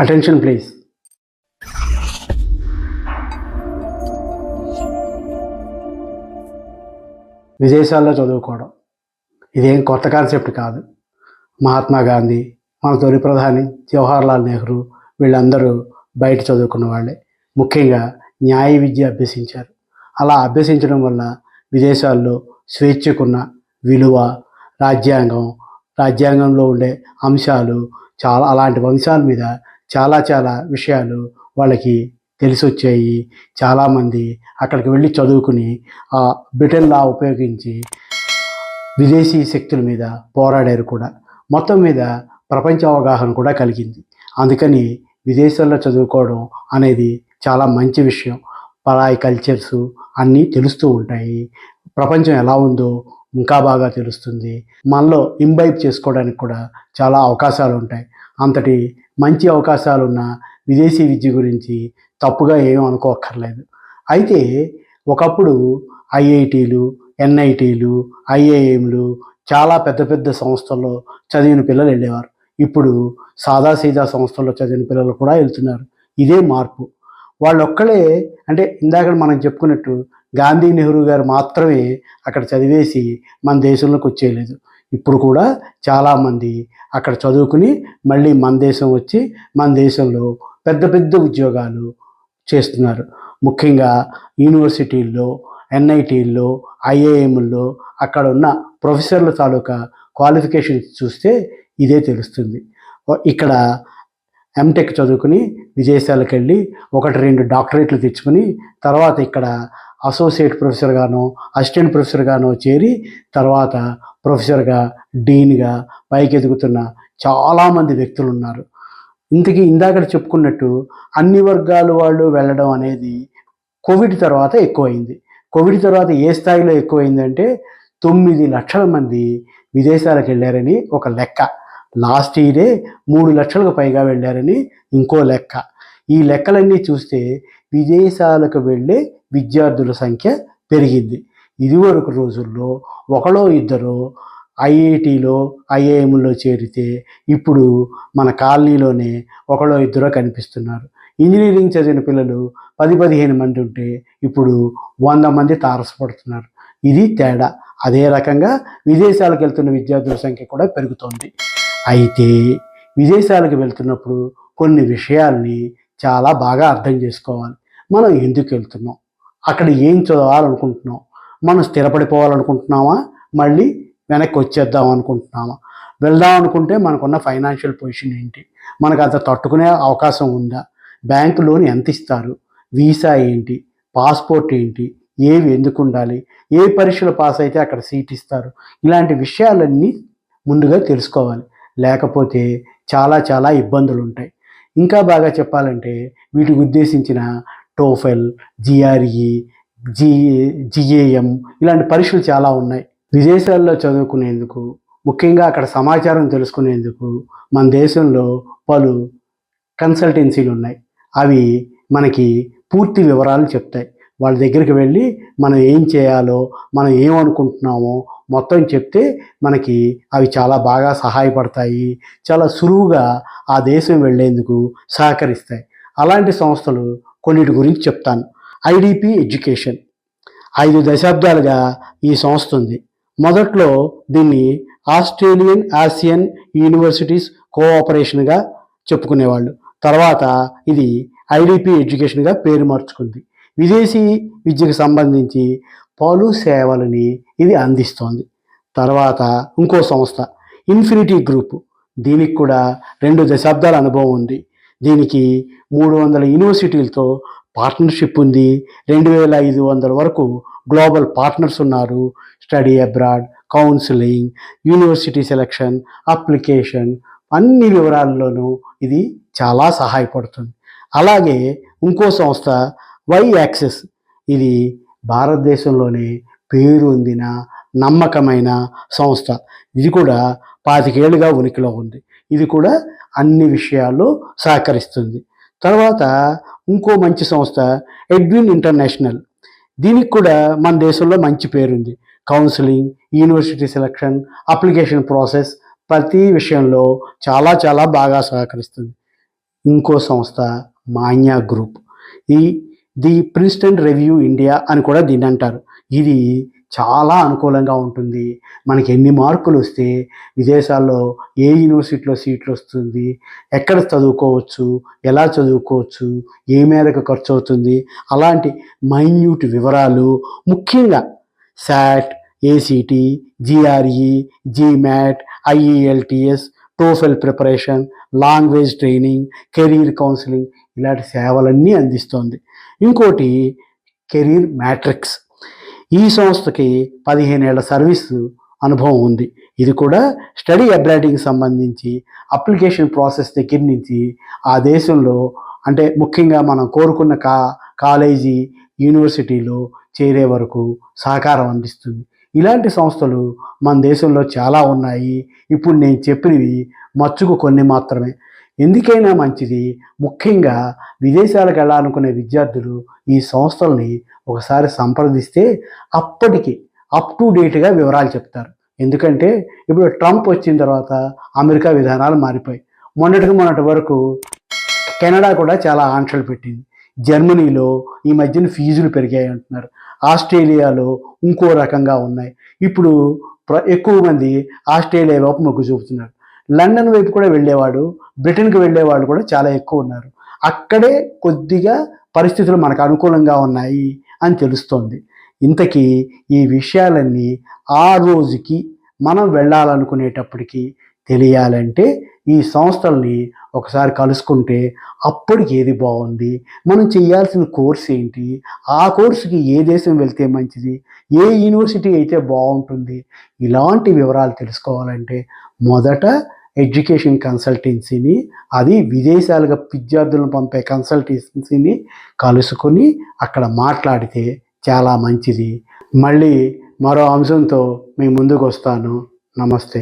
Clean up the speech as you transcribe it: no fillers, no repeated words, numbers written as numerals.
Attention please. విదేశాల్లో చదువుకోవడం ఇదేం కొత్త కాన్సెప్ట్ కాదు. మహాత్మా గాంధీ, మన తొలి ప్రధాని జవహర్లాల్ నెహ్రూ వీళ్ళందరూ బయట చదువుకున్న వాళ్ళే. ముఖ్యంగా న్యాయ విద్య అభ్యసించారు. అలా అభ్యసించడం వల్ల విదేశాల్లో స్వేచ్ఛకున్న విలువ, రాజ్యాంగంలో ఉండే అంశాలు అలాంటి అంశాల మీద చాలా విషయాలు వాళ్ళకి తెలిసి వచ్చాయి. చాలామంది అక్కడికి వెళ్ళి చదువుకుని ఆ బ్రిటన్ లా ఉపయోగించి విదేశీ శక్తుల మీద పోరాడారు కూడా. మొత్తం మీద ప్రపంచ అవగాహన కూడా కలిగింది. అందుకని విదేశాల్లో చదువుకోవడం అనేది చాలా మంచి విషయం. పరాయి కల్చర్స్ అన్నీ తెలుస్తూ ఉంటాయి. ప్రపంచం ఎలా ఉందో ఇంకా బాగా తెలుస్తుంది. మనలో ఇంబైబ్ చేసుకోవడానికి కూడా చాలా అవకాశాలు ఉంటాయి. అంతటి మంచి అవకాశాలున్న విదేశీ విద్య గురించి తప్పుగా ఏమీ అనుకోక్కర్లేదు. అయితే ఒకప్పుడు ఐఐటీలు, ఎన్ఐటీలు, ఐఐఎంలు చాలా పెద్ద సంస్థల్లో చదివిన పిల్లలు వెళ్ళేవారు. ఇప్పుడు సాదాసీదా సంస్థల్లో చదివిన పిల్లలు కూడా వెళ్తున్నారు. ఇదే మార్పు. వాళ్ళొక్కలే అంటే ఇందాక మనం చెప్పుకున్నట్టు గాంధీ, నెహ్రూ గారు మాత్రమే అక్కడ చదివేసి మన దేశంలోకి వచ్చేయలేదు. ఇప్పుడు కూడా చాలామంది అక్కడ చదువుకుని మళ్ళీ మన దేశం వచ్చి మన దేశంలో పెద్ద ఉద్యోగాలు చేస్తున్నారు. ముఖ్యంగా యూనివర్సిటీల్లో, ఎన్ఐటీల్లో, ఐఐఎంల్లో అక్కడ ఉన్న ప్రొఫెసర్ల తాలూకా క్వాలిఫికేషన్స్ చూస్తే ఇదే తెలుస్తుంది. ఇక్కడ ఎంటెక్ చదువుకుని విదేశాలకు వెళ్ళి 1-2 డాక్టరేట్లు తెచ్చుకుని తర్వాత ఇక్కడ అసోసియేట్ ప్రొఫెసర్గానో, అసిస్టెంట్ ప్రొఫెసర్గానో చేరి తర్వాత ప్రొఫెసర్గా, డీన్గా పైకి ఎదుగుతున్న చాలామంది వ్యక్తులు ఉన్నారు. ఇందాక చెప్పుకున్నట్టు అన్ని వర్గాల వాళ్ళు వెళ్ళడం అనేది కోవిడ్ తర్వాత ఎక్కువైంది. కోవిడ్ తర్వాత ఏ స్థాయిలో ఎక్కువైందంటే 9 లక్షల మంది విదేశాలకు వెళ్ళారని ఒక లెక్క. లాస్ట్ ఇయరే 3 లక్షలకు పైగా వెళ్ళారని ఇంకో లెక్క. ఈ లెక్కలన్నీ చూస్తే విదేశాలకు వెళ్ళే విద్యార్థుల సంఖ్య పెరిగింది. ఇదివరకు రోజుల్లో ఒకరో ఇద్దరో ఐఐటీలో, ఐఐఎంలో చేరితే ఇప్పుడు మన కాలనీలోనే ఒకరో ఇద్దరో కనిపిస్తున్నారు. ఇంజనీరింగ్ చదివిన పిల్లలు 10-15 మంది ఉంటే ఇప్పుడు 100 మంది తారసపడుతున్నారు. ఇది తేడా. అదే రకంగా విదేశాలకు వెళ్తున్న విద్యార్థుల సంఖ్య కూడా పెరుగుతోంది. అయితే విదేశాలకు వెళ్తున్నప్పుడు కొన్ని విషయాల్ని చాలా బాగా అర్థం చేసుకోవాలి. మనం ఎందుకు వెళ్తున్నాం, అక్కడ ఏం చదవాలనుకుంటున్నాం, మనం స్థిరపడిపోవాలనుకుంటున్నామా, మళ్ళీ వెనక్కి వచ్చేద్దాం అనుకుంటున్నామా, వెళ్దాం అనుకుంటే మనకున్న ఫైనాన్షియల్ పొజిషన్ ఏంటి, మనకు అంత తట్టుకునే అవకాశం ఉందా, బ్యాంకు లోన్ ఎంత ఇస్తారు, వీసా ఏంటి, పాస్పోర్ట్ ఏంటి, ఏవి ఎందుకు ఉండాలి, ఏ పరీక్షలు పాస్ అయితే అక్కడ సీట్ ఇస్తారు, ఇలాంటి విషయాలన్నీ ముందుగా తెలుసుకోవాలి. లేకపోతే చాలా ఇబ్బందులు ఉంటాయి. ఇంకా బాగా చెప్పాలంటే వీటికి ఉద్దేశించిన టోఫెల్, జిఆర్ఈ, జిఏఎం ఇలాంటి పరీక్షలు చాలా ఉన్నాయి. విదేశాల్లో చదువుకునేందుకు, ముఖ్యంగా అక్కడ సమాచారం తెలుసుకునేందుకు మన దేశంలో పలు కన్సల్టెన్సీలు ఉన్నాయి. అవి మనకి పూర్తి వివరాలు చెప్తాయి. వాళ్ళ దగ్గరికి వెళ్ళి మనం ఏం చేయాలో, మనం ఏమనుకుంటున్నామో మొత్తం చెప్తే మనకి అవి చాలా బాగా సహాయపడతాయి. చాలా సులువుగా ఆ దేశం వెళ్ళేందుకు సహకరిస్తాయి. అలాంటి సంస్థలు కొన్నిటి గురించి చెప్తాను. ఐడిపి ఎడ్యుకేషన్ 5 దశాబ్దాలుగా ఈ సంస్థ ఉంది. మొదట్లో దీన్ని ఆస్ట్రేలియన్ ఆసియన్ యూనివర్సిటీస్ కోఆపరేషన్గా చెప్పుకునేవాళ్ళు. తర్వాత ఇది ఐడిపి ఎడ్యుకేషన్గా పేరు మార్చుకుంది. విదేశీ విద్యకు సంబంధించి పలు సేవలని ఇది అందిస్తోంది. తర్వాత ఇంకో సంస్థ ఇన్ఫినిటీ గ్రూప్. దీనికి కూడా 2 దశాబ్దాల అనుభవం ఉంది. దీనికి 300 యూనివర్సిటీలతో పార్ట్నర్షిప్ ఉంది. 2500 వరకు గ్లోబల్ పార్ట్నర్స్ ఉన్నారు. Study abroad, counselling, university selection, application అన్ని వివరాల్లోనూ ఇది చాలా సహాయపడుతుంది. అలాగే ఇంకో సంస్థ వై యాక్సెస్. ఇది భారతదేశంలోనే పేరు పొందిన నమ్మకమైన సంస్థ. ఇది కూడా 25 ఏళ్ళుగా ఉనికిలో ఉంది. ఇది కూడా అన్ని విషయాల్లో సహకరిస్తుంది. తర్వాత ఇంకో మంచి సంస్థ ఎడ్విన్ ఇంటర్నేషనల్. దీనికి కూడా మన దేశంలో మంచి పేరుంది. Counselling, university selection, application process ప్రతి విషయంలో చాలా బాగా సహకరిస్తుంది. ఇంకో సంస్థ మాన్యా గ్రూప్. ఈ ది ప్రిన్స్టన్ రివ్యూ ఇండియా అని కూడా దీన్ని అంటారు. ఇది చాలా అనుకూలంగా ఉంటుంది. మనకి ఎన్ని మార్కులు వస్తే విదేశాల్లో ఏ యూనివర్సిటీలో సీట్లు వస్తుంది, ఎక్కడ చదువుకోవచ్చు, ఎలా చదువుకోవచ్చు, ఏ మేరకు ఖర్చు అవుతుంది, అలాంటి మైన్యూట్ వివరాలు, ముఖ్యంగా SAT, ACT, GRE, GMAT, IELTS, TOEFL preparation, language training, career counselling ఇలాంటి సేవలన్నీ అందిస్తోంది. ఇంకోటి కెరీర్ మ్యాట్రిక్స్. ఈ సంస్థకి 15 ఏళ్ల సర్వీసు అనుభవం ఉంది. ఇది కూడా స్టడీ అబ్రాడ్కి సంబంధించి అప్లికేషన్ ప్రాసెస్ దగ్గర నుంచి ఆ దేశంలో అంటే ముఖ్యంగా మనం కోరుకున్న కాలేజీ, యూనివర్సిటీలో చేరే వరకు సహకారం అందిస్తుంది. ఇలాంటి సంస్థలు మన దేశంలో చాలా ఉన్నాయి. ఇప్పుడు నేను చెప్పినవి మచ్చుకు కొన్ని మాత్రమే. ఎందుకైనా మంచిది, ముఖ్యంగా విదేశాలకు వెళ్ళాలనుకునే విద్యార్థులు ఈ సంస్థల్ని ఒకసారి సంప్రదిస్తే అప్పటికి అప్ టు డేట్గా వివరాలు చెప్తారు. ఎందుకంటే ఇప్పుడు ట్రంప్ వచ్చిన తర్వాత అమెరికా విధానాలు మారిపోయాయి. మొన్నటి వరకు కెనడా కూడా చాలా ఆంక్షలు పెట్టింది. జర్మనీలో ఈ మధ్యన ఫీజులు పెరిగాయి అంటున్నారు. ఆస్ట్రేలియాలో ఇంకో రకంగా ఉన్నాయి. ఇప్పుడు ఎక్కువ మంది ఆస్ట్రేలియా వైపు మొగ్గు చూపుతున్నారు. లండన్ వైపు కూడా వెళ్ళేవాడు, బ్రిటన్కి వెళ్ళేవాళ్ళు కూడా చాలా ఎక్కువ ఉన్నారు. అక్కడే కొద్దిగా పరిస్థితులు మనకు అనుకూలంగా ఉన్నాయి అని తెలుస్తోంది. ఇంతకీ ఈ విషయాలన్నీ ఆ రోజుకి మనం వెళ్ళాలనుకునేటప్పటికి తెలియాలంటే ఈ సంస్థల్ని ఒకసారి కలుసుకుంటే అప్పటికి ఏది బాగుంది, మనం చేయాల్సిన కోర్స్ ఏంటి, ఆ కోర్సుకి ఏ దేశం వెళ్తే మంచిది, ఏ యూనివర్సిటీ అయితే బాగుంటుంది, ఇలాంటి వివరాలు తెలుసుకోవాలంటే మొదట ఎడ్యుకేషన్ కన్సల్టెన్సీని, అది విదేశాలుగా విద్యార్థులను పంపే కన్సల్టెన్సీని కలుసుకొని అక్కడ మాట్లాడితే చాలా మంచిది. మళ్ళీ మరో అంశంతో మీ ముందుకు వస్తాను. నమస్తే.